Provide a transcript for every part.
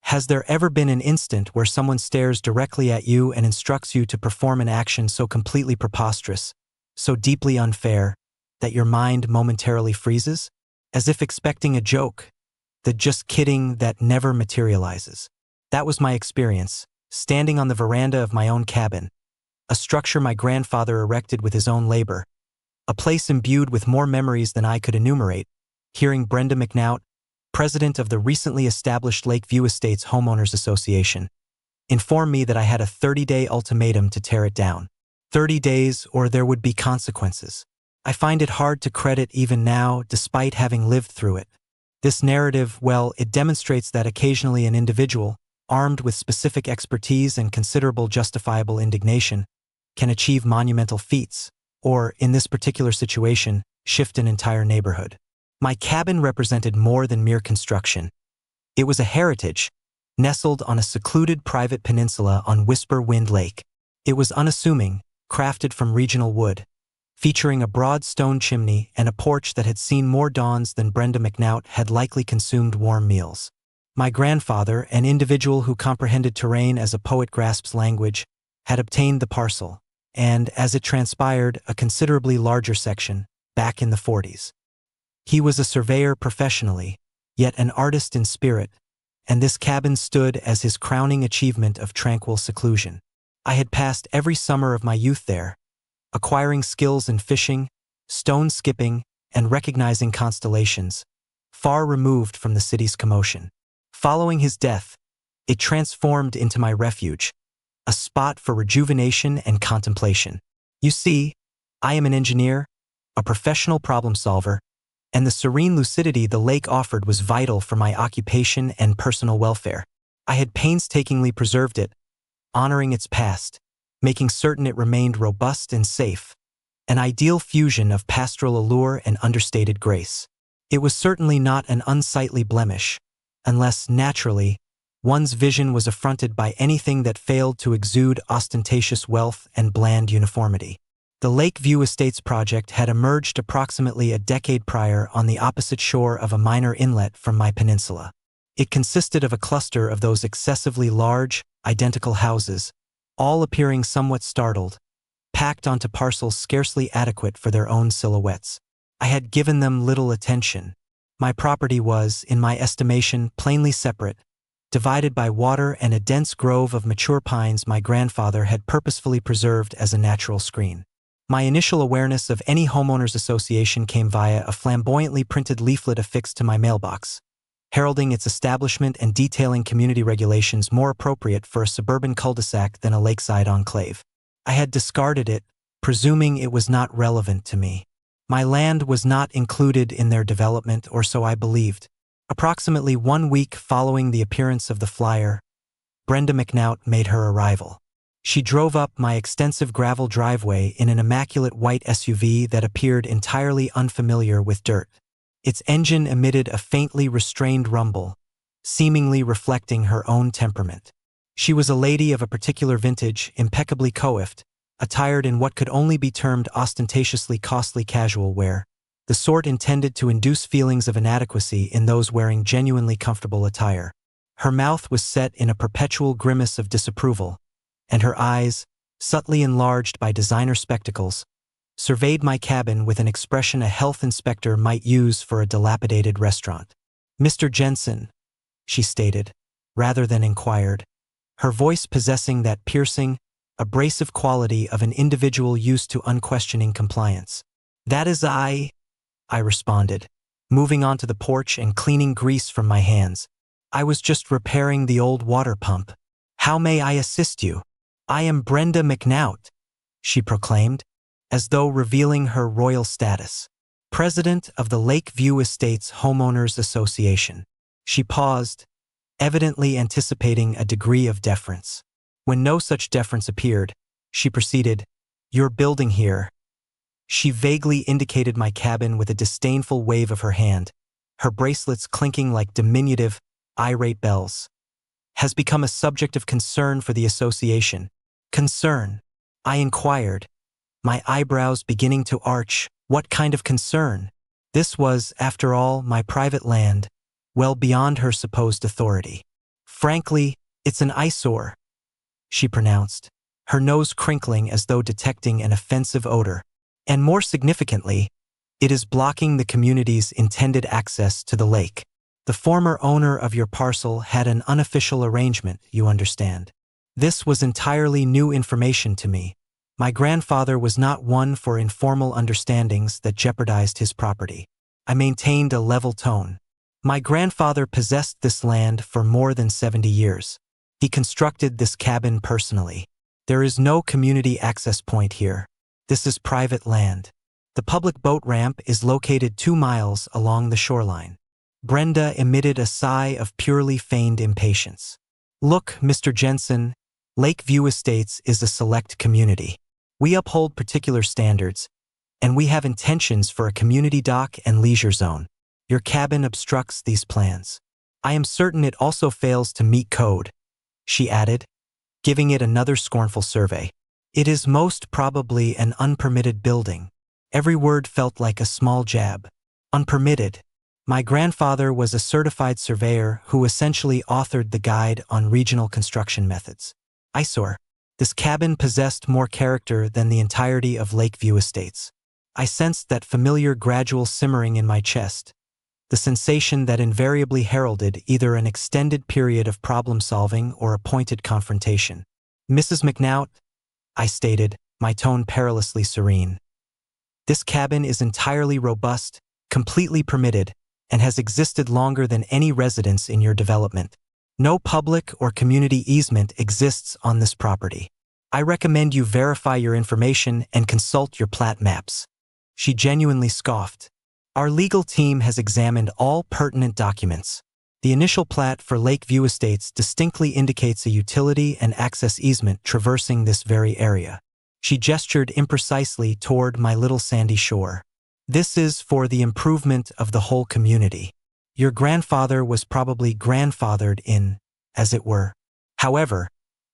Has there ever been an instant where someone stares directly at you and instructs you to perform an action so completely preposterous, so deeply unfair, that your mind momentarily freezes? As if expecting a joke, the just kidding that never materializes. That was my experience, standing on the veranda of my own cabin, a structure my grandfather erected with his own labor, a place imbued with more memories than I could enumerate, hearing Brenda McNout, president of the recently established Lakeview Estates Homeowners Association, inform me that I had a 30-day ultimatum to tear it down. 30 days or there would be consequences. I find it hard to credit even now, despite having lived through it. This narrative, well, it demonstrates that occasionally an individual, armed with specific expertise and considerable justifiable indignation, can achieve monumental feats, or, in this particular situation, shift an entire neighborhood. My cabin represented more than mere construction. It was a heritage, nestled on a secluded private peninsula on Whisper Wind Lake. It was unassuming, crafted from regional wood, featuring a broad stone chimney and a porch that had seen more dawns than Brenda McNout had likely consumed warm meals. My grandfather, an individual who comprehended terrain as a poet grasps language, had obtained the parcel, and, as it transpired, a considerably larger section, back in the 40s. He was a surveyor professionally, yet an artist in spirit, and this cabin stood as his crowning achievement of tranquil seclusion. I had passed every summer of my youth there, acquiring skills in fishing, stone skipping, and recognizing constellations, far removed from the city's commotion. Following his death, it transformed into my refuge, a spot for rejuvenation and contemplation. You see, I am an engineer, a professional problem solver, and the serene lucidity the lake offered was vital for my occupation and personal welfare. I had painstakingly preserved it, honoring its past, making certain it remained robust and safe, an ideal fusion of pastoral allure and understated grace. It was certainly not an unsightly blemish, unless, naturally, one's vision was affronted by anything that failed to exude ostentatious wealth and bland uniformity. The Lakeview Estates project had emerged approximately a decade prior on the opposite shore of a minor inlet from my peninsula. It consisted of a cluster of those excessively large, identical houses, all appearing somewhat startled, packed onto parcels scarcely adequate for their own silhouettes. I had given them little attention. My property was, in my estimation, plainly separate, divided by water and a dense grove of mature pines my grandfather had purposefully preserved as a natural screen. My initial awareness of any homeowners association came via a flamboyantly printed leaflet affixed to my mailbox, heralding its establishment and detailing community regulations more appropriate for a suburban cul-de-sac than a lakeside enclave. I had discarded it, presuming it was not relevant to me. My land was not included in their development, or so I believed. Approximately 1 week following the appearance of the flyer, Brenda McNout made her arrival. She drove up my extensive gravel driveway in an immaculate white SUV that appeared entirely unfamiliar with dirt. Its engine emitted a faintly restrained rumble, seemingly reflecting her own temperament. She was a lady of a particular vintage, impeccably coiffed, attired in what could only be termed ostentatiously costly casual wear, the sort intended to induce feelings of inadequacy in those wearing genuinely comfortable attire. Her mouth was set in a perpetual grimace of disapproval, and her eyes, subtly enlarged by designer spectacles, surveyed my cabin with an expression a health inspector might use for a dilapidated restaurant. "Mr. Jensen," she stated, rather than inquired, her voice possessing that piercing, abrasive quality of an individual used to unquestioning compliance. "That is I," I responded, moving onto the porch and cleaning grease from my hands. "I was just repairing the old water pump. How may I assist you?" "I am Brenda McNout," she proclaimed, as though revealing her royal status, president of the Lakeview Estates Homeowners Association. She paused, evidently anticipating a degree of deference. When no such deference appeared, she proceeded, "You're building here." She vaguely indicated my cabin with a disdainful wave of her hand, her bracelets clinking like diminutive, irate bells. "Has become a subject of concern for the association." "Concern?" I inquired, my eyebrows beginning to arch. What kind of concern? This was, after all, my private land, well beyond her supposed authority. Frankly, it's an eyesore, she pronounced, her nose crinkling as though detecting an offensive odor. And more significantly, it is blocking the community's intended access to the lake. The former owner of your parcel had an unofficial arrangement, you understand. This was entirely new information to me. My grandfather was not one for informal understandings that jeopardized his property. I maintained a level tone. My grandfather possessed this land for more than 70 years. He constructed this cabin personally. There is no community access point here. This is private land. The public boat ramp is located 2 miles along the shoreline. Brenda emitted a sigh of purely feigned impatience. Look, Mr. Jensen, Lakeview Estates is a select community. We uphold particular standards, and we have intentions for a community dock and leisure zone. Your cabin obstructs these plans. I am certain it also fails to meet code, she added, giving it another scornful survey. It is most probably an unpermitted building. Every word felt like a small jab. Unpermitted. My grandfather was a certified surveyor who essentially authored the guide on regional construction methods. Eyesore. This cabin possessed more character than the entirety of Lakeview Estates. I sensed that familiar gradual simmering in my chest, the sensation that invariably heralded either an extended period of problem-solving or a pointed confrontation. Mrs. McNaught, I stated, my tone perilously serene. This cabin is entirely robust, completely permitted, and has existed longer than any residence in your development. No public or community easement exists on this property. I recommend you verify your information and consult your plat maps. She genuinely scoffed. Our legal team has examined all pertinent documents. The initial plat for Lakeview Estates distinctly indicates a utility and access easement traversing this very area. She gestured imprecisely toward my little sandy shore. This is for the improvement of the whole community. Your grandfather was probably grandfathered in, as it were. However,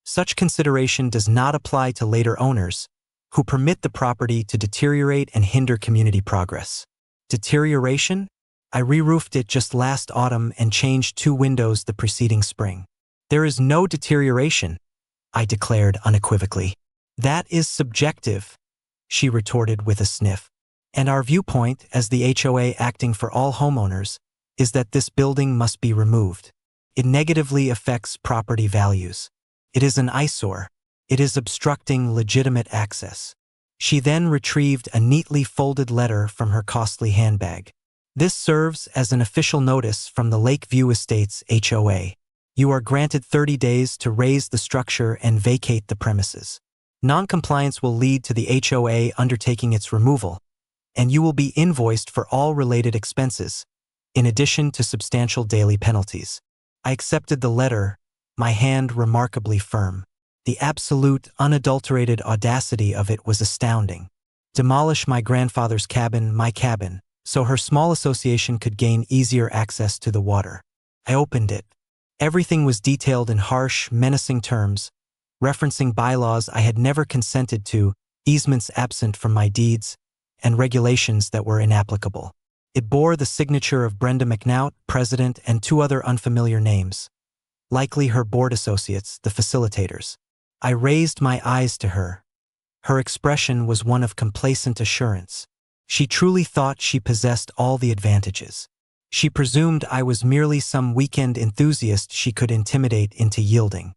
such consideration does not apply to later owners, who permit the property to deteriorate and hinder community progress. Deterioration? I re-roofed it just last autumn and changed 2 windows the preceding spring. There is no deterioration, I declared unequivocally. That is subjective, she retorted with a sniff. And our viewpoint, as the HOA acting for all homeowners, is that this building must be removed. It negatively affects property values. It is an eyesore. It is obstructing legitimate access. She then retrieved a neatly folded letter from her costly handbag. This serves as an official notice from the Lakeview Estates HOA. You are granted 30 days to raise the structure and vacate the premises. Non-compliance will lead to the HOA undertaking its removal, and you will be invoiced for all related expenses, in addition to substantial daily penalties. I accepted the letter, my hand remarkably firm. The absolute, unadulterated audacity of it was astounding. Demolish my grandfather's cabin, my cabin, so her small association could gain easier access to the water. I opened it. Everything was detailed in harsh, menacing terms, referencing bylaws I had never consented to, easements absent from my deeds, and regulations that were inapplicable. It bore the signature of Brenda McNaught, president, and 2 other unfamiliar names, likely her board associates, the facilitators. I raised my eyes to her. Her expression was one of complacent assurance. She truly thought she possessed all the advantages. She presumed I was merely some weekend enthusiast she could intimidate into yielding.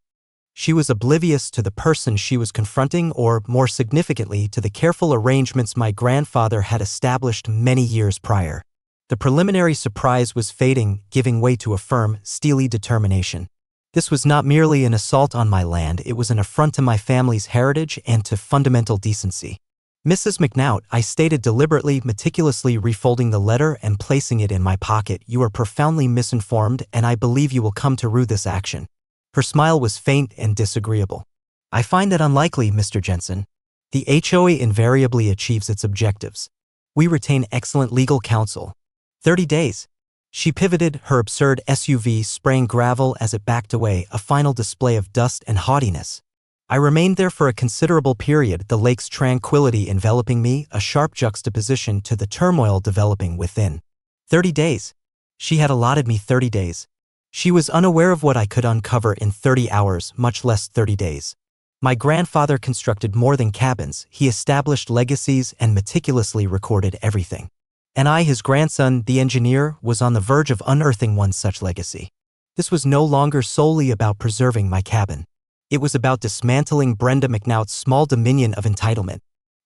She was oblivious to the person she was confronting, or, more significantly, to the careful arrangements my grandfather had established many years prior. The preliminary surprise was fading, giving way to a firm, steely determination. This was not merely an assault on my land, it was an affront to my family's heritage and to fundamental decency. Mrs. McNaught, I stated deliberately, meticulously refolding the letter and placing it in my pocket, you are profoundly misinformed, and I believe you will come to rue this action. Her smile was faint and disagreeable. I find that unlikely, Mr. Jensen. The HOA invariably achieves its objectives. We retain excellent legal counsel. 30 days. She pivoted, her absurd SUV spraying gravel as it backed away, a final display of dust and haughtiness. I remained there for a considerable period, the lake's tranquility enveloping me, a sharp juxtaposition to the turmoil developing within. 30 days. She had allotted me 30 days. She was unaware of what I could uncover in 30 hours, much less 30 days. My grandfather constructed more than cabins, he established legacies and meticulously recorded everything. And I, his grandson, the engineer, was on the verge of unearthing one such legacy. This was no longer solely about preserving my cabin. It was about dismantling Brenda McNaught's small dominion of entitlement.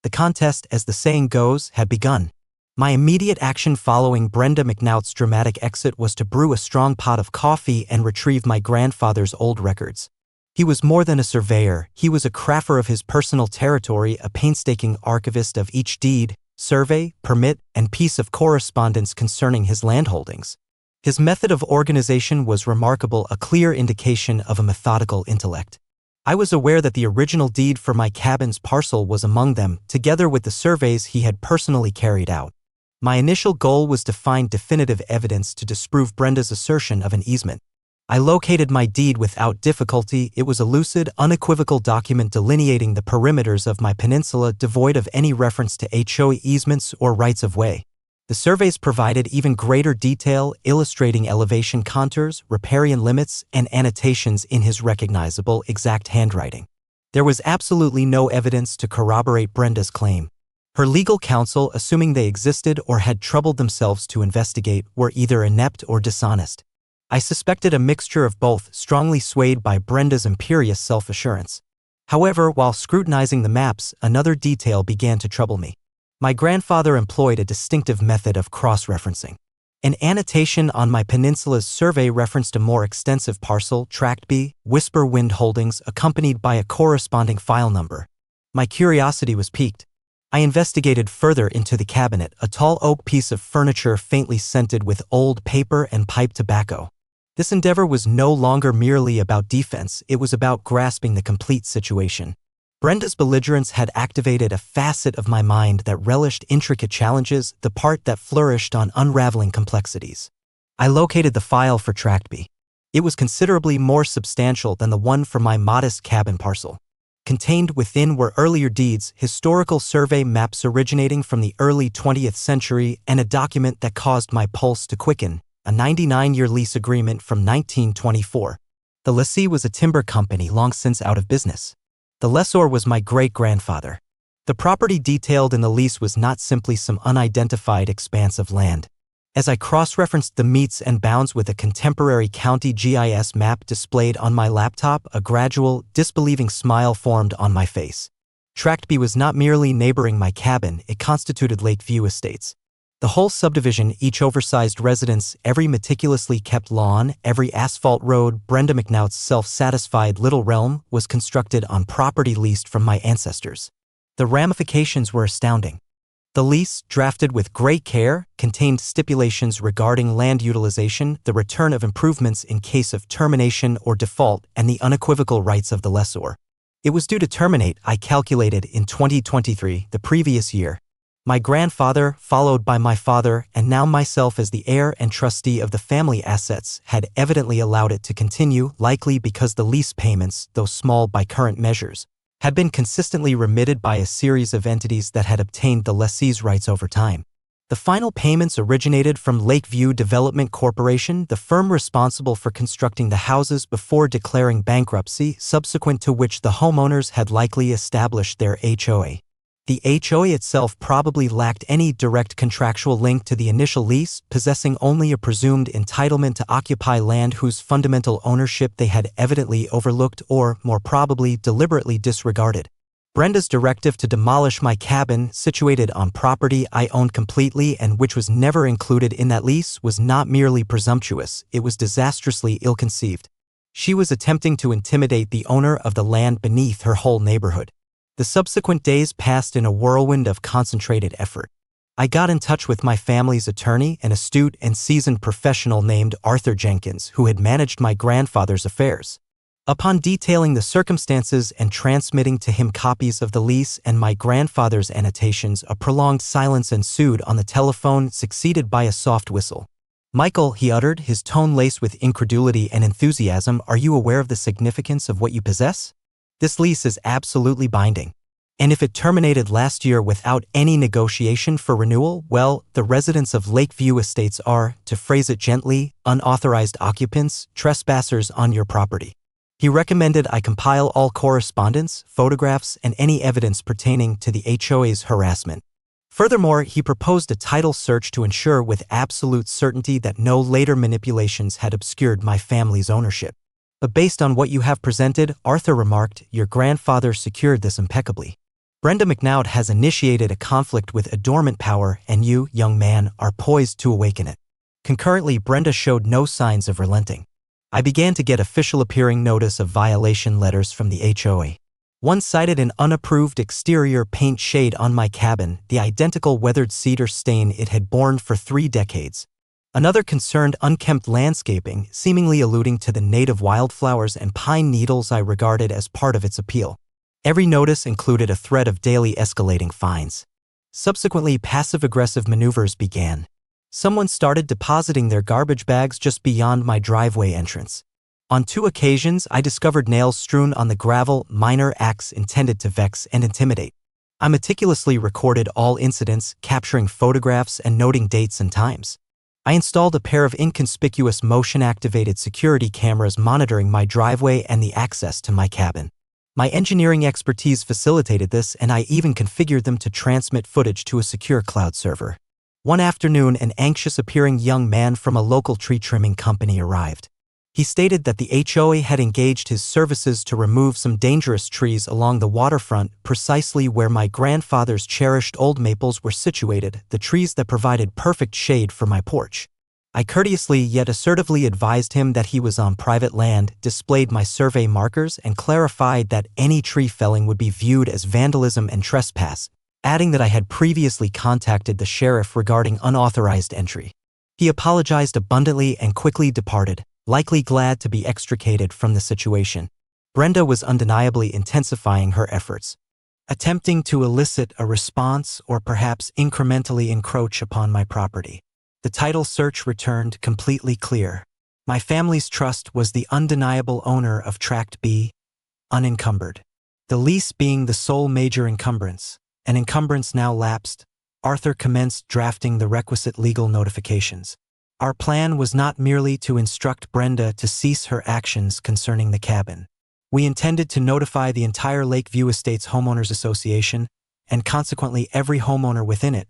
The contest, as the saying goes, had begun. My immediate action following Brenda McNaught's dramatic exit was to brew a strong pot of coffee and retrieve my grandfather's old records. He was more than a surveyor, he was a crafter of his personal territory, a painstaking archivist of each deed, survey, permit, and piece of correspondence concerning his landholdings. His method of organization was remarkable, a clear indication of a methodical intellect. I was aware that the original deed for my cabin's parcel was among them, together with the surveys he had personally carried out. My initial goal was to find definitive evidence to disprove Brenda's assertion of an easement. I located my deed without difficulty. It was a lucid, unequivocal document delineating the perimeters of my peninsula, devoid of any reference to HOA easements or rights of way. The surveys provided even greater detail, illustrating elevation contours, riparian limits, and annotations in his recognizable, exact handwriting. There was absolutely no evidence to corroborate Brenda's claim. Her legal counsel, assuming they existed or had troubled themselves to investigate, were either inept or dishonest. I suspected a mixture of both, strongly swayed by Brenda's imperious self-assurance. However, while scrutinizing the maps, another detail began to trouble me. My grandfather employed a distinctive method of cross-referencing. An annotation on my peninsula's survey referenced a more extensive parcel, Tract B, Whisper Wind Holdings, accompanied by a corresponding file number. My curiosity was piqued. I investigated further into the cabinet, a tall oak piece of furniture faintly scented with old paper and pipe tobacco. This endeavor was no longer merely about defense, it was about grasping the complete situation. Brenda's belligerence had activated a facet of my mind that relished intricate challenges, the part that flourished on unraveling complexities. I located the file for Tract B. It was considerably more substantial than the one for my modest cabin parcel. Contained within were earlier deeds, historical survey maps originating from the early 20th century, and a document that caused my pulse to quicken, a 99-year lease agreement from 1924. The lessee was a timber company long since out of business. The lessor was my great-grandfather. The property detailed in the lease was not simply some unidentified expanse of land. As I cross-referenced the metes and bounds with a contemporary county GIS map displayed on my laptop, a gradual, disbelieving smile formed on my face. Tract B was not merely neighboring my cabin, it constituted Lakeview Estates. The whole subdivision, each oversized residence, every meticulously kept lawn, every asphalt road, Brenda McNaught's self-satisfied little realm, was constructed on property leased from my ancestors. The ramifications were astounding. The lease, drafted with great care, contained stipulations regarding land utilization, the return of improvements in case of termination or default, and the unequivocal rights of the lessor. It was due to terminate, I calculated, in 2023, the previous year. My grandfather, followed by my father, and now myself as the heir and trustee of the family assets, had evidently allowed it to continue, likely because the lease payments, though small by current measures, had been consistently remitted by a series of entities that had obtained the lessee's rights over time. The final payments originated from Lakeview Development Corporation, the firm responsible for constructing the houses before declaring bankruptcy, subsequent to which the homeowners had likely established their HOA. The HOA itself probably lacked any direct contractual link to the initial lease, possessing only a presumed entitlement to occupy land whose fundamental ownership they had evidently overlooked or, more probably, deliberately disregarded. Brenda's directive to demolish my cabin, situated on property I owned completely and which was never included in that lease, was not merely presumptuous, it was disastrously ill-conceived. She was attempting to intimidate the owner of the land beneath her whole neighborhood. The subsequent days passed in a whirlwind of concentrated effort. I got in touch with my family's attorney, an astute and seasoned professional named Arthur Jenkins, who had managed my grandfather's affairs. Upon detailing the circumstances and transmitting to him copies of the lease and my grandfather's annotations, a prolonged silence ensued on the telephone, succeeded by a soft whistle. "Michael," he uttered, his tone laced with incredulity and enthusiasm, "are you aware of the significance of what you possess? This lease is absolutely binding. And if it terminated last year without any negotiation for renewal, well, the residents of Lakeview Estates are, to phrase it gently, unauthorized occupants, trespassers on your property. He recommended I compile all correspondence, photographs, and any evidence pertaining to the HOA's harassment. Furthermore, he proposed a title search to ensure with absolute certainty that no later manipulations had obscured my family's ownership. But based on what you have presented, Arthur remarked, your grandfather secured this impeccably. Brenda McNaught has initiated a conflict with adornment power, and you, young man, are poised to awaken it. Concurrently, Brenda showed no signs of relenting. I began to get official appearing notice of violation letters from the HOA. One cited an unapproved exterior paint shade on my cabin, the identical weathered cedar stain it had borne for 3 decades. Another concerned unkempt landscaping, seemingly alluding to the native wildflowers and pine needles I regarded as part of its appeal. Every notice included a threat of daily escalating fines. Subsequently, passive-aggressive maneuvers began. Someone started depositing their garbage bags just beyond my driveway entrance. On 2 occasions, I discovered nails strewn on the gravel, minor acts intended to vex and intimidate. I meticulously recorded all incidents, capturing photographs and noting dates and times. I installed a pair of inconspicuous motion-activated security cameras monitoring my driveway and the access to my cabin. My engineering expertise facilitated this, and I even configured them to transmit footage to a secure cloud server. One afternoon, an anxious-appearing young man from a local tree trimming company arrived. He stated that the HOA had engaged his services to remove some dangerous trees along the waterfront, precisely where my grandfather's cherished old maples were situated, the trees that provided perfect shade for my porch. I courteously yet assertively advised him that he was on private land, displayed my survey markers, and clarified that any tree felling would be viewed as vandalism and trespass, adding that I had previously contacted the sheriff regarding unauthorized entry. He apologized abundantly and quickly departed, likely glad to be extricated from the situation. Brenda was undeniably intensifying her efforts, attempting to elicit a response or perhaps incrementally encroach upon my property. The title search returned completely clear. My family's trust was the undeniable owner of Tract B, unencumbered. The lease being the sole major encumbrance, an encumbrance now lapsed, Arthur commenced drafting the requisite legal notifications. Our plan was not merely to instruct Brenda to cease her actions concerning the cabin. We intended to notify the entire Lakeview Estates Homeowners Association, and consequently every homeowner within it,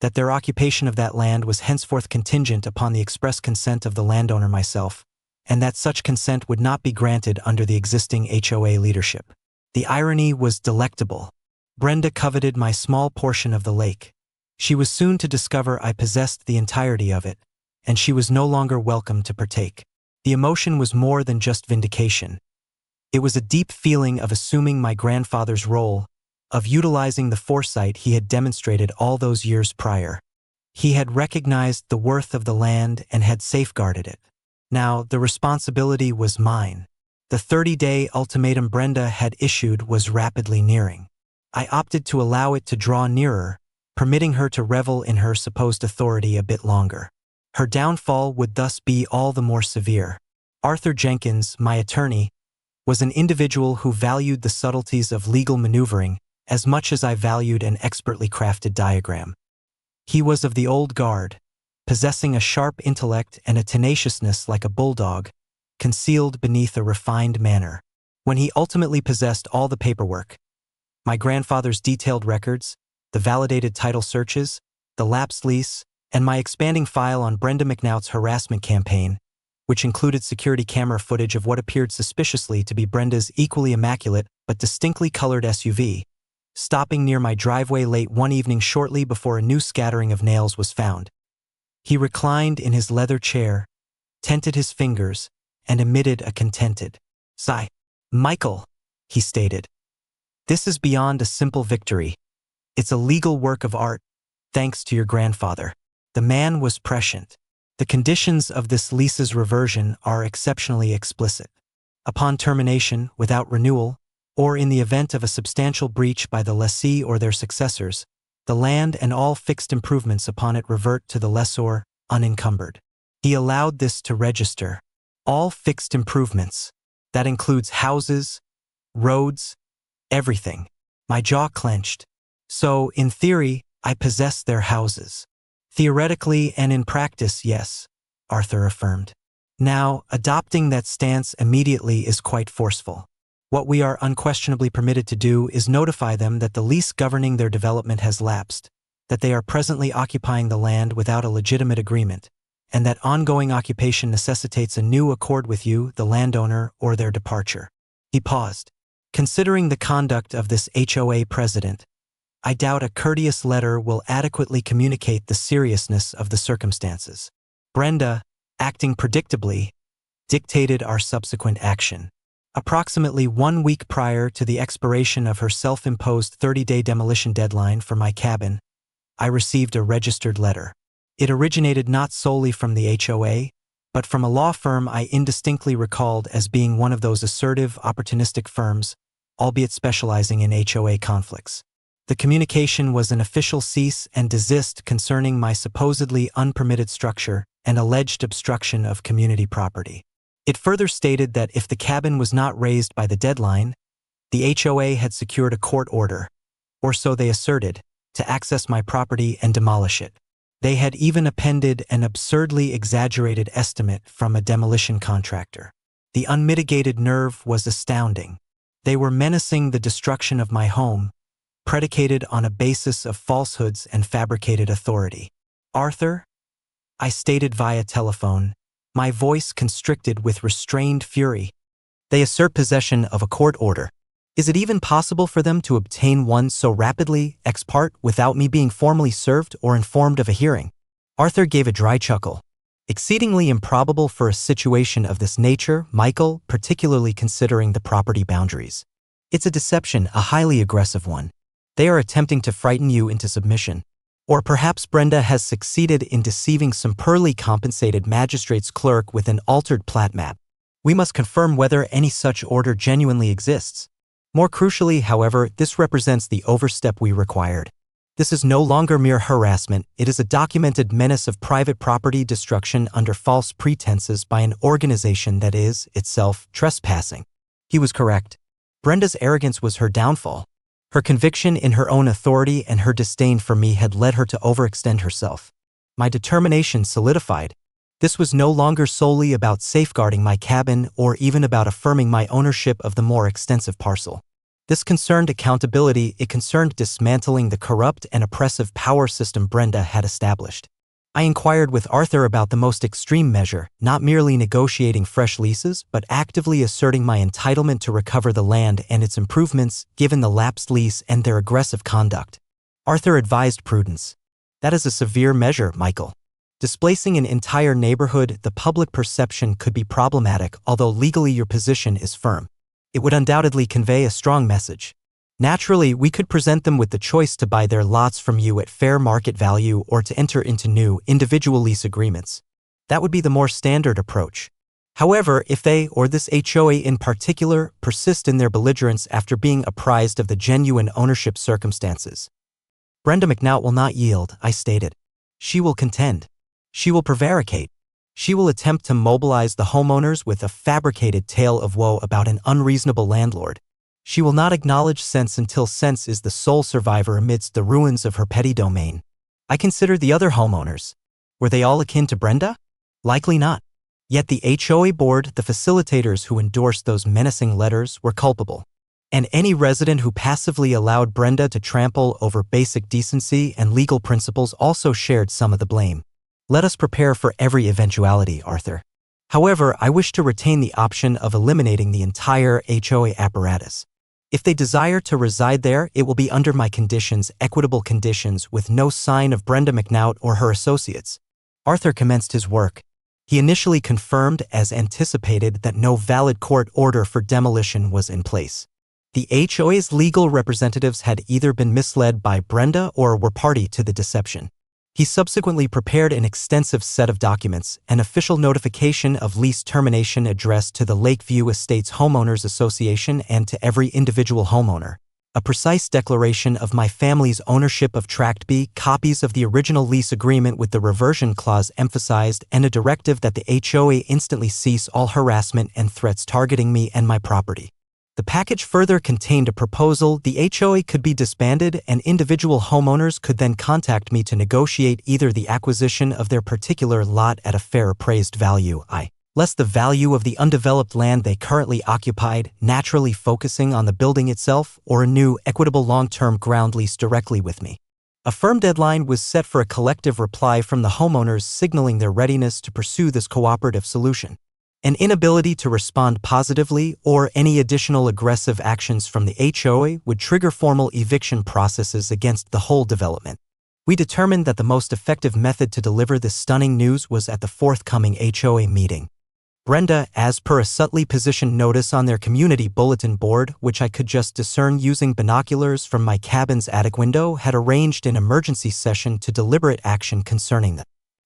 that their occupation of that land was henceforth contingent upon the express consent of the landowner myself, and that such consent would not be granted under the existing HOA leadership. The irony was delectable. Brenda coveted my small portion of the lake. She was soon to discover I possessed the entirety of it, and she was no longer welcome to partake. The emotion was more than just vindication. It was a deep feeling of assuming my grandfather's role, of utilizing the foresight he had demonstrated all those years prior. He had recognized the worth of the land and had safeguarded it. Now, the responsibility was mine. The 30-day ultimatum Brenda had issued was rapidly nearing. I opted to allow it to draw nearer, permitting her to revel in her supposed authority a bit longer. Her downfall would thus be all the more severe. Arthur Jenkins, my attorney, was an individual who valued the subtleties of legal maneuvering as much as I valued an expertly crafted diagram. He was of the old guard, possessing a sharp intellect and a tenaciousness like a bulldog, concealed beneath a refined manner. When he ultimately possessed all the paperwork, my grandfather's detailed records, the validated title searches, the lapsed lease, and my expanding file on Brenda McNaught's harassment campaign, which included security camera footage of what appeared suspiciously to be Brenda's equally immaculate but distinctly colored SUV, stopping near my driveway late one evening shortly before a new scattering of nails was found. He reclined in his leather chair, tented his fingers, and emitted a contented sigh. "Michael," he stated, "this is beyond a simple victory. It's a legal work of art, thanks to your grandfather." The man was prescient. The conditions of this lease's reversion are exceptionally explicit. Upon termination, without renewal, or in the event of a substantial breach by the lessee or their successors, the land and all fixed improvements upon it revert to the lessor, unencumbered. He allowed this to register. All fixed improvements. That includes houses, roads, everything. My jaw clenched. So, in theory, I possess their houses. Theoretically and in practice, yes, Arthur affirmed. Now, adopting that stance immediately is quite forceful. What we are unquestionably permitted to do is notify them that the lease governing their development has lapsed, that they are presently occupying the land without a legitimate agreement, and that ongoing occupation necessitates a new accord with you, the landowner, or their departure. He paused. Considering the conduct of this HOA president, I doubt a courteous letter will adequately communicate the seriousness of the circumstances. Brenda, acting predictably, dictated our subsequent action. Approximately 1 week prior to the expiration of her self-imposed 30-day demolition deadline for my cabin, I received a registered letter. It originated not solely from the HOA, but from a law firm I indistinctly recalled as being one of those assertive, opportunistic firms, albeit specializing in HOA conflicts. The communication was an official cease and desist concerning my supposedly unpermitted structure and alleged obstruction of community property. It further stated that if the cabin was not raised by the deadline, the HOA had secured a court order, or so they asserted, to access my property and demolish it. They had even appended an absurdly exaggerated estimate from a demolition contractor. The unmitigated nerve was astounding. They were menacing the destruction of my home, predicated on a basis of falsehoods and fabricated authority. Arthur, I stated via telephone, my voice constricted with restrained fury. They assert possession of a court order. Is it even possible for them to obtain one so rapidly, ex parte, without me being formally served or informed of a hearing? Arthur gave a dry chuckle. Exceedingly improbable for a situation of this nature, Michael, particularly considering the property boundaries. It's a deception, a highly aggressive one. They are attempting to frighten you into submission. Or perhaps Brenda has succeeded in deceiving some poorly compensated magistrate's clerk with an altered plat map. We must confirm whether any such order genuinely exists. More crucially, however, this represents the overstep we required. This is no longer mere harassment, it is a documented menace of private property destruction under false pretenses by an organization that is, itself, trespassing. He was correct. Brenda's arrogance was her downfall. Her conviction in her own authority and her disdain for me had led her to overextend herself. My determination solidified. This was no longer solely about safeguarding my cabin or even about affirming my ownership of the more extensive parcel. This concerned accountability, it concerned dismantling the corrupt and oppressive power system Brenda had established. I inquired with Arthur about the most extreme measure, not merely negotiating fresh leases, but actively asserting my entitlement to recover the land and its improvements, given the lapsed lease and their aggressive conduct. Arthur advised prudence. That is a severe measure, Michael. Displacing an entire neighborhood, the public perception could be problematic, although legally your position is firm. It would undoubtedly convey a strong message. Naturally, we could present them with the choice to buy their lots from you at fair market value or to enter into new, individual lease agreements. That would be the more standard approach. However, if they, or this HOA in particular, persist in their belligerence after being apprised of the genuine ownership circumstances, Brenda McNaught will not yield, I stated. She will contend. She will prevaricate. She will attempt to mobilize the homeowners with a fabricated tale of woe about an unreasonable landlord. She will not acknowledge sense until sense is the sole survivor amidst the ruins of her petty domain. I consider the other homeowners. Were they all akin to Brenda? Likely not. Yet the HOA board, the facilitators who endorsed those menacing letters, were culpable. And any resident who passively allowed Brenda to trample over basic decency and legal principles also shared some of the blame. Let us prepare for every eventuality, Arthur. However, I wish to retain the option of eliminating the entire HOA apparatus. If they desire to reside there, it will be under my conditions, equitable conditions, with no sign of Brenda McNaught or her associates. Arthur commenced his work. He initially confirmed, as anticipated, that no valid court order for demolition was in place. The HOA's legal representatives had either been misled by Brenda or were party to the deception. He subsequently prepared an extensive set of documents, an official notification of lease termination addressed to the Lakeview Estates Homeowners Association and to every individual homeowner, a precise declaration of my family's ownership of Tract B, copies of the original lease agreement with the reversion clause emphasized, and a directive that the HOA instantly cease all harassment and threats targeting me and my property. The package further contained a proposal the HOA could be disbanded and individual homeowners could then contact me to negotiate either the acquisition of their particular lot at a fair appraised value, less the value of the undeveloped land they currently occupied, naturally focusing on the building itself, or a new, equitable long-term ground lease directly with me. A firm deadline was set for a collective reply from the homeowners signaling their readiness to pursue this cooperative solution. An inability to respond positively or any additional aggressive actions from the HOA would trigger formal eviction processes against the whole development. We determined that the most effective method to deliver this stunning news was at the forthcoming HOA meeting. Brenda, as per a subtly positioned notice on their community bulletin board, which I could just discern using binoculars from my cabin's attic window, had arranged an emergency session to deliberate action concerning the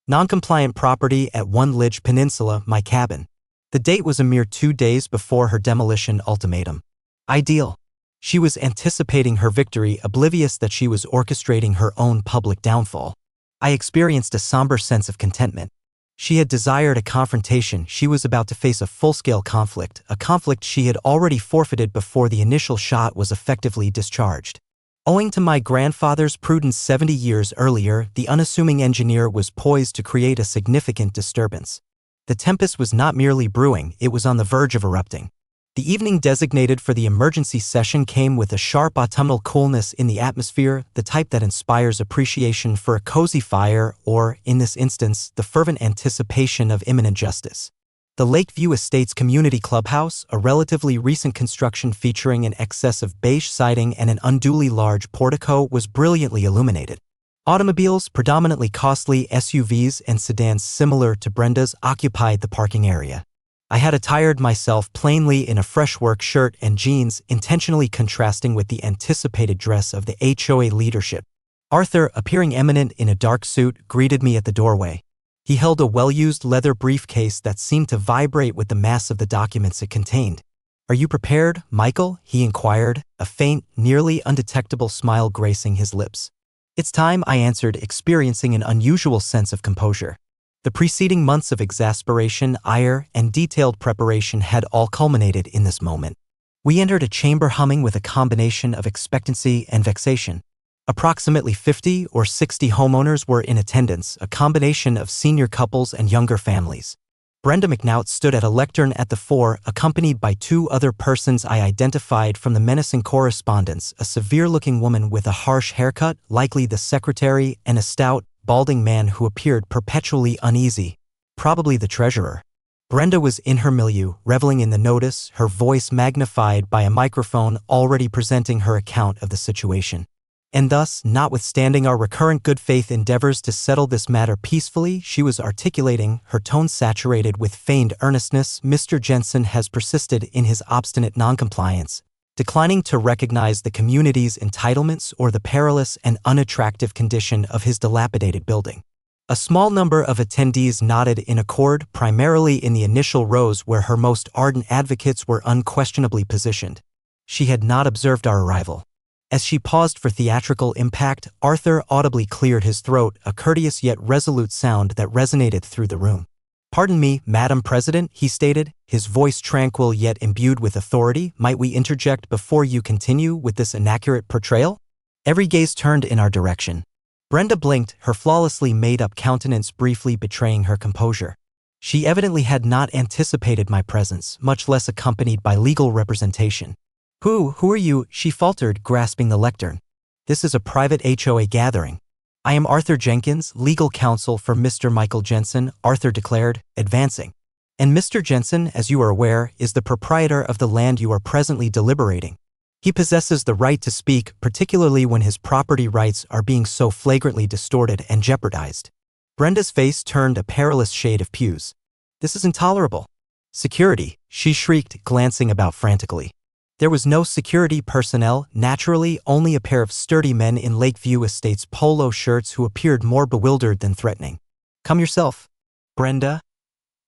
non-compliant property at One Lidge Peninsula, my cabin. The date was a mere 2 days before her demolition ultimatum. Ideal. She was anticipating her victory, oblivious that she was orchestrating her own public downfall. I experienced a somber sense of contentment. She had desired a confrontation. She was about to face a full-scale conflict, a conflict she had already forfeited before the initial shot was effectively discharged. Owing to my grandfather's prudence 70 years earlier, the unassuming engineer was poised to create a significant disturbance. The tempest was not merely brewing, it was on the verge of erupting. The evening designated for the emergency session came with a sharp autumnal coolness in the atmosphere, the type that inspires appreciation for a cozy fire or, in this instance, the fervent anticipation of imminent justice. The Lakeview Estates Community Clubhouse, a relatively recent construction featuring an excess of beige siding and an unduly large portico, was brilliantly illuminated. Automobiles, predominantly costly SUVs and sedans similar to Brenda's, occupied the parking area. I had attired myself plainly in a fresh work shirt and jeans, intentionally contrasting with the anticipated dress of the HOA leadership. Arthur, appearing eminent in a dark suit, greeted me at the doorway. He held a well-used leather briefcase that seemed to vibrate with the mass of the documents it contained. "Are you prepared, Michael?" he inquired, a faint, nearly undetectable smile gracing his lips. "It's time," I answered, experiencing an unusual sense of composure. The preceding months of exasperation, ire, and detailed preparation had all culminated in this moment. We entered a chamber humming with a combination of expectancy and vexation. Approximately 50 or 60 homeowners were in attendance, a combination of senior couples and younger families. Brenda McNaught stood at a lectern at the fore, accompanied by 2 other persons I identified from the menacing correspondence, a severe-looking woman with a harsh haircut, likely the secretary, and a stout, balding man who appeared perpetually uneasy, probably the treasurer. Brenda was in her milieu, reveling in the notice, her voice magnified by a microphone already presenting her account of the situation. And thus, notwithstanding our recurrent good faith endeavors to settle this matter peacefully, she was articulating, her tone saturated with feigned earnestness. "Mr. Jensen has persisted in his obstinate noncompliance, declining to recognize the community's entitlements or the perilous and unattractive condition of his dilapidated building." A small number of attendees nodded in accord, primarily in the initial rows where her most ardent advocates were unquestionably positioned. She had not observed our arrival. As she paused for theatrical impact, Arthur audibly cleared his throat, a courteous yet resolute sound that resonated through the room. "Pardon me, Madam President," he stated, his voice tranquil yet imbued with authority. "Might we interject before you continue with this inaccurate portrayal?" Every gaze turned in our direction. Brenda blinked, her flawlessly made-up countenance briefly betraying her composure. She evidently had not anticipated my presence, much less accompanied by legal representation. Who are you?" she faltered, grasping the lectern. "This is a private HOA gathering." "I am Arthur Jenkins, legal counsel for Mr. Michael Jensen," Arthur declared, advancing. "And Mr. Jensen, as you are aware, is the proprietor of the land you are presently deliberating. He possesses the right to speak, particularly when his property rights are being so flagrantly distorted and jeopardized." Brenda's face turned a perilous shade of puce. "This is intolerable." "Security," she shrieked, glancing about frantically. There was no security personnel, naturally only a pair of sturdy men in Lakeview Estates polo shirts who appeared more bewildered than threatening. "Come yourself, Brenda,"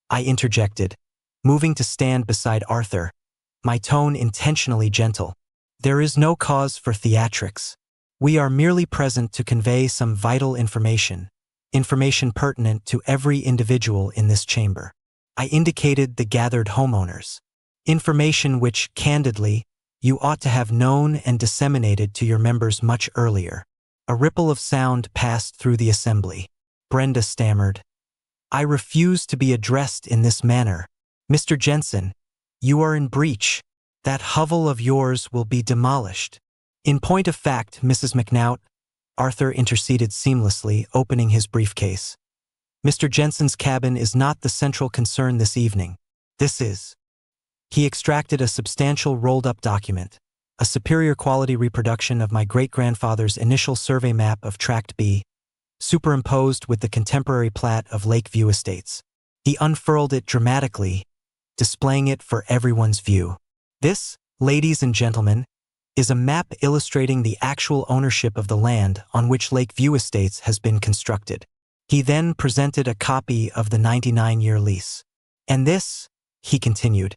I interjected, moving to stand beside Arthur, my tone intentionally gentle. "There is no cause for theatrics. We are merely present to convey some vital information pertinent to every individual in this chamber." I indicated the gathered homeowners. Information which, candidly, You ought to have known and disseminated to your members much earlier. A ripple of sound passed through the assembly. Brenda stammered. I refuse to be addressed in this manner. Mr. Jensen, you are in breach. That hovel of yours will be demolished. In point of fact, Mrs. McNaught, Arthur interceded seamlessly, opening his briefcase. Mr. Jensen's cabin is not the central concern this evening. This is. He extracted a substantial rolled-up document, a superior quality reproduction of my great-grandfather's initial survey map of Tract B, superimposed with the contemporary plat of Lakeview Estates. He unfurled it dramatically, displaying it for everyone's view. This, ladies and gentlemen, is a map illustrating the actual ownership of the land on which Lakeview Estates has been constructed. He then presented a copy of the 99-year lease. And this, he continued,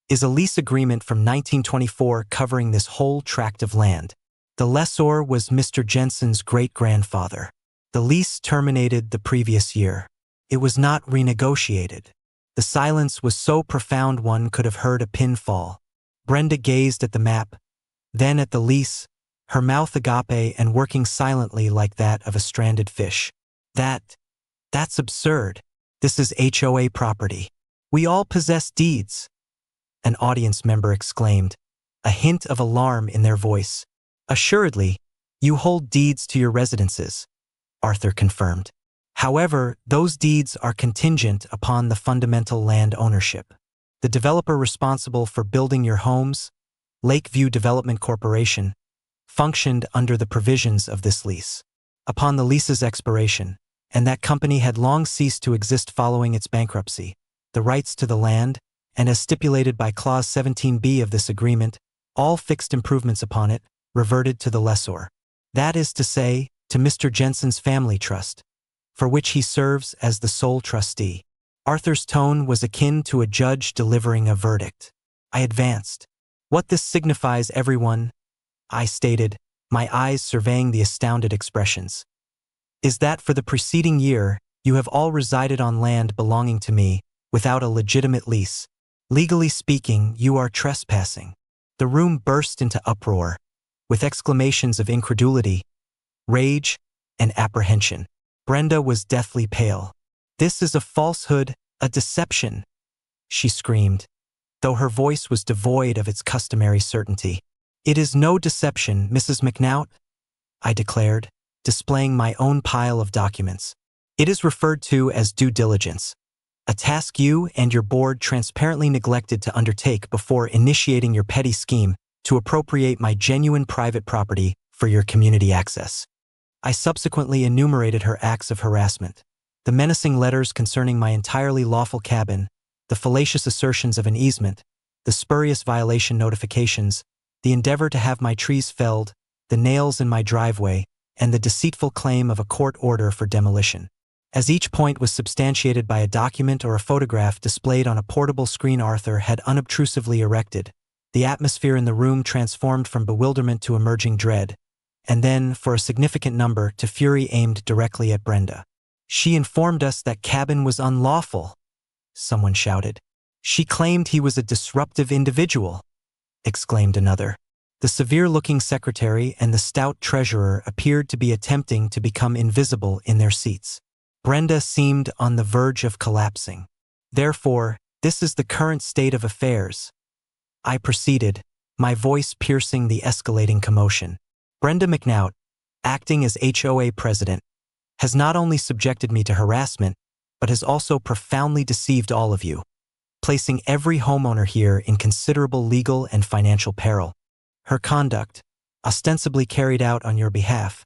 is a lease agreement from 1924 covering this whole tract of land. The lessor was Mr. Jensen's great-grandfather. The lease terminated the previous year. It was not renegotiated. The silence was so profound one could have heard a pin fall. Brenda gazed at the map, then at the lease, her mouth agape and working silently like that of a stranded fish. That's absurd. This is HOA property. We all possess deeds. An audience member exclaimed, a hint of alarm in their voice. Assuredly, you hold deeds to your residences, Arthur confirmed. However, those deeds are contingent upon the fundamental land ownership. The developer responsible for building your homes, Lakeview Development Corporation, functioned under the provisions of this lease. Upon the lease's expiration, and that company had long ceased to exist following its bankruptcy, the rights to the land, and as stipulated by Clause 17b of this agreement, all fixed improvements upon it, reverted to the lessor. That is to say, to Mr. Jensen's family trust, for which he serves as the sole trustee. Arthur's tone was akin to a judge delivering a verdict. I advanced. What this signifies, everyone, I stated, my eyes surveying the astounded expressions, is that for the preceding year, you have all resided on land belonging to me, without a legitimate lease. Legally speaking, you are trespassing. The room burst into uproar, with exclamations of incredulity, rage, and apprehension. Brenda was deathly pale. This is a falsehood, a deception, she screamed, though her voice was devoid of its customary certainty. It is no deception, Mrs. McNaught, I declared, displaying my own pile of documents. It is referred to as due diligence, a task you and your board transparently neglected to undertake before initiating your petty scheme to appropriate my genuine private property for your community access. I subsequently enumerated her acts of harassment, the menacing letters concerning my entirely lawful cabin, the fallacious assertions of an easement, the spurious violation notifications, the endeavor to have my trees felled, the nails in my driveway, and the deceitful claim of a court order for demolition. As each point was substantiated by a document or a photograph displayed on a portable screen Arthur had unobtrusively erected, the atmosphere in the room transformed from bewilderment to emerging dread, and then, for a significant number, to fury aimed directly at Brenda. She informed us that cabin was unlawful, someone shouted. She claimed he was a disruptive individual, exclaimed another. The severe-looking secretary and the stout treasurer appeared to be attempting to become invisible in their seats. Brenda seemed on the verge of collapsing. Therefore, this is the current state of affairs, I proceeded, my voice piercing the escalating commotion. Brenda McNaught, acting as HOA president, has not only subjected me to harassment, but has also profoundly deceived all of you, placing every homeowner here in considerable legal and financial peril. Her conduct, ostensibly carried out on your behalf,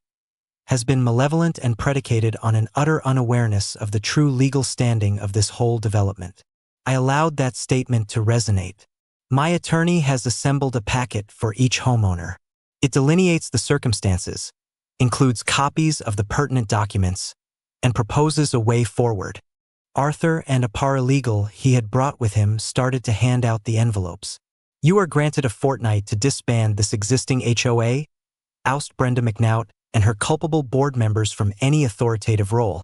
has been malevolent and predicated on an utter unawareness of the true legal standing of this whole development. I allowed that statement to resonate. My attorney has assembled a packet for each homeowner. It delineates the circumstances, includes copies of the pertinent documents, and proposes a way forward. Arthur and a paralegal he had brought with him started to hand out the envelopes. You are granted a fortnight to disband this existing HOA, oust Brenda McNaught and her culpable board members from any authoritative role,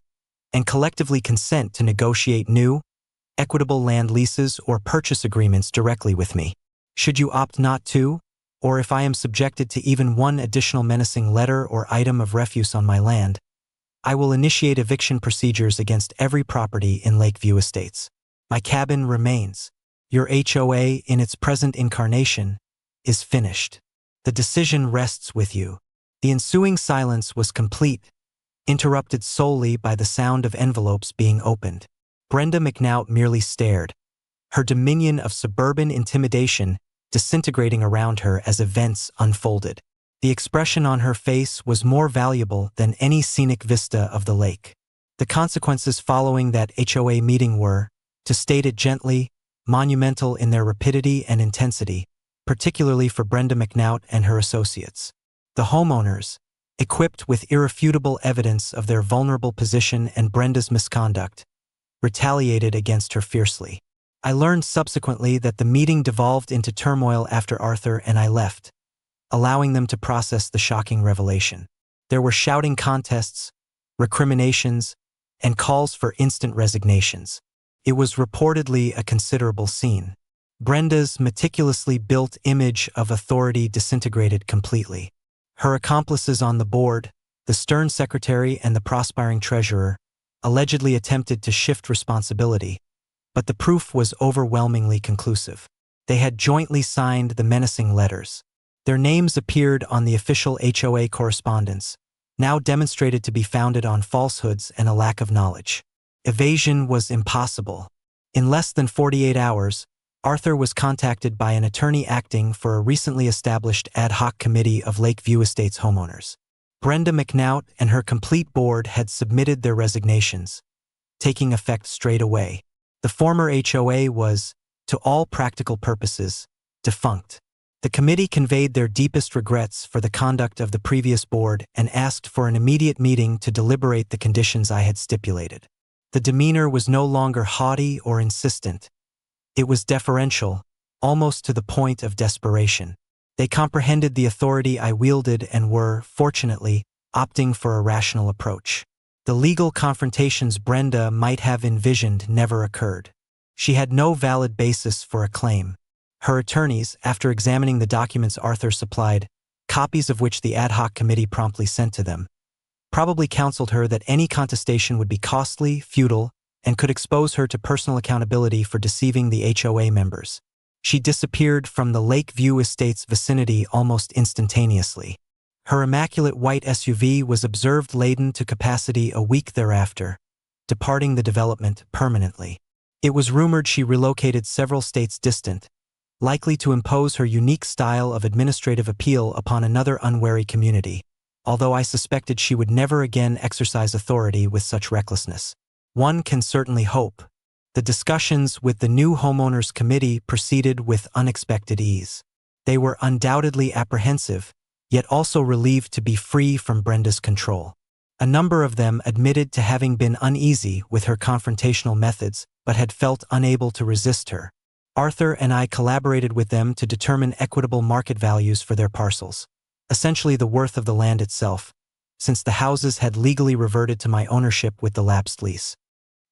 and collectively consent to negotiate new, equitable land leases or purchase agreements directly with me. Should you opt not to, or if I am subjected to even one additional menacing letter or item of refuse on my land, I will initiate eviction procedures against every property in Lakeview Estates. My cabin remains. Your HOA, in its present incarnation, is finished. The decision rests with you." The ensuing silence was complete, interrupted solely by the sound of envelopes being opened. Brenda McNaught merely stared, her dominion of suburban intimidation disintegrating around her as events unfolded. The expression on her face was more valuable than any scenic vista of the lake. The consequences following that HOA meeting were, to state it gently, monumental in their rapidity and intensity, particularly for Brenda McNaught and her associates. The homeowners, equipped with irrefutable evidence of their vulnerable position and Brenda's misconduct, retaliated against her fiercely. I learned subsequently that the meeting devolved into turmoil after Arthur and I left, allowing them to process the shocking revelation. There were shouting contests, recriminations, and calls for instant resignations. It was reportedly a considerable scene. Brenda's meticulously built image of authority disintegrated completely. Her accomplices on the board, the stern secretary and the prospiring treasurer, allegedly attempted to shift responsibility, but the proof was overwhelmingly conclusive. They had jointly signed the menacing letters. Their names appeared on the official HOA correspondence, now demonstrated to be founded on falsehoods and a lack of knowledge. Evasion was impossible. In less than 48 hours, Arthur was contacted by an attorney acting for a recently established ad hoc committee of Lakeview Estates homeowners. Brenda McNaught and her complete board had submitted their resignations, taking effect straight away. The former HOA was, to all practical purposes, defunct. The committee conveyed their deepest regrets for the conduct of the previous board and asked for an immediate meeting to deliberate the conditions I had stipulated. The demeanor was no longer haughty or insistent. It was deferential, almost to the point of desperation. They comprehended the authority I wielded and were, fortunately, opting for a rational approach. The legal confrontations Brenda might have envisioned never occurred. She had no valid basis for a claim. Her attorneys, after examining the documents Arthur supplied, copies of which the ad hoc committee promptly sent to them, probably counseled her that any contestation would be costly, futile, and could expose her to personal accountability for deceiving the HOA members. She disappeared from the Lakeview Estates vicinity almost instantaneously. Her immaculate white SUV was observed laden to capacity a week thereafter, departing the development permanently. It was rumored she relocated several states distant, likely to impose her unique style of administrative appeal upon another unwary community, although I suspected she would never again exercise authority with such recklessness. One can certainly hope. The discussions with the new homeowners committee proceeded with unexpected ease. They were undoubtedly apprehensive, yet also relieved to be free from Brenda's control. A number of them admitted to having been uneasy with her confrontational methods, but had felt unable to resist her. Arthur and I collaborated with them to determine equitable market values for their parcels, essentially the worth of the land itself, since the houses had legally reverted to my ownership with the lapsed lease.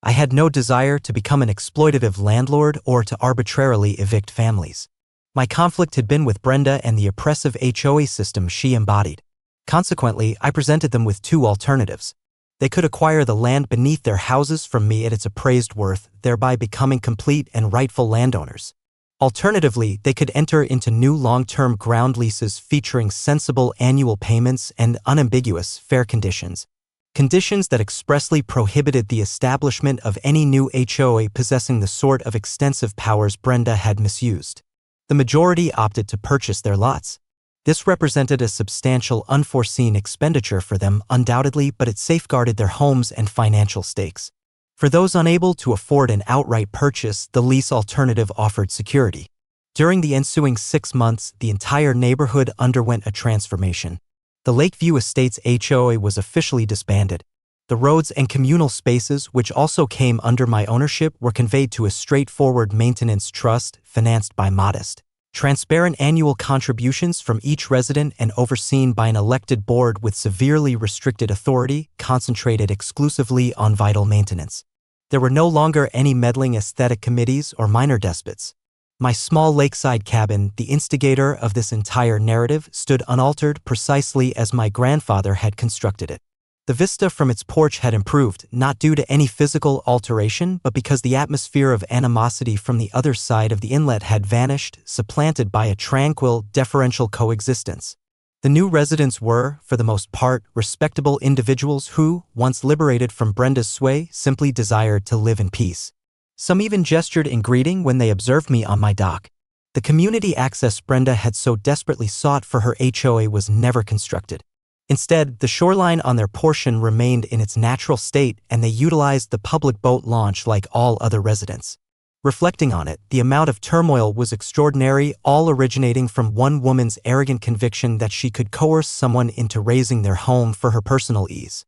I had no desire to become an exploitative landlord or to arbitrarily evict families. My conflict had been with Brenda and the oppressive HOA system she embodied. Consequently, I presented them with two alternatives. They could acquire the land beneath their houses from me at its appraised worth, thereby becoming complete and rightful landowners. Alternatively, they could enter into new long-term ground leases featuring sensible annual payments and unambiguous, fair conditions. Conditions that expressly prohibited the establishment of any new HOA possessing the sort of extensive powers Brenda had misused. The majority opted to purchase their lots. This represented a substantial unforeseen expenditure for them, undoubtedly, but it safeguarded their homes and financial stakes. For those unable to afford an outright purchase, the lease alternative offered security. During the ensuing 6 months, the entire neighborhood underwent a transformation. The Lakeview Estates HOA was officially disbanded. The roads and communal spaces, which also came under my ownership, were conveyed to a straightforward maintenance trust financed by modest, transparent annual contributions from each resident and overseen by an elected board with severely restricted authority concentrated exclusively on vital maintenance. There were no longer any meddling aesthetic committees or minor despots. My small lakeside cabin, the instigator of this entire narrative, stood unaltered precisely as my grandfather had constructed it. The vista from its porch had improved, not due to any physical alteration, but because the atmosphere of animosity from the other side of the inlet had vanished, supplanted by a tranquil, deferential coexistence. The new residents were, for the most part, respectable individuals who, once liberated from Brenda's sway, simply desired to live in peace. Some even gestured in greeting when they observed me on my dock. The community access Brenda had so desperately sought for her HOA was never constructed. Instead, the shoreline on their portion remained in its natural state, and they utilized the public boat launch like all other residents. Reflecting on it, the amount of turmoil was extraordinary, all originating from one woman's arrogant conviction that she could coerce someone into raising their home for her personal ease.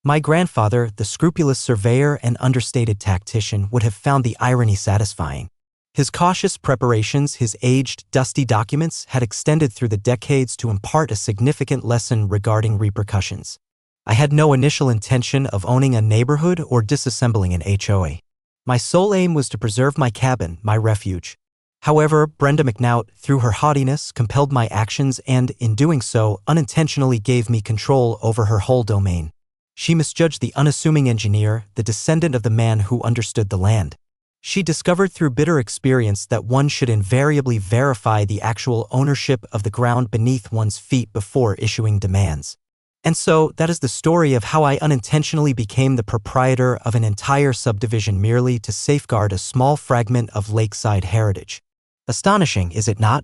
My grandfather, the scrupulous surveyor and understated tactician, would have found the irony satisfying. His cautious preparations, his aged, dusty documents, had extended through the decades to impart a significant lesson regarding repercussions. I had no initial intention of owning a neighborhood or disassembling an HOA. My sole aim was to preserve my cabin, my refuge. However, Brenda McNaught, through her haughtiness, compelled my actions and, in doing so, unintentionally gave me control over her whole domain. She misjudged the unassuming engineer, the descendant of the man who understood the land. She discovered through bitter experience that one should invariably verify the actual ownership of the ground beneath one's feet before issuing demands. And so, that is the story of how I unintentionally became the proprietor of an entire subdivision merely to safeguard a small fragment of lakeside heritage. Astonishing, is it not?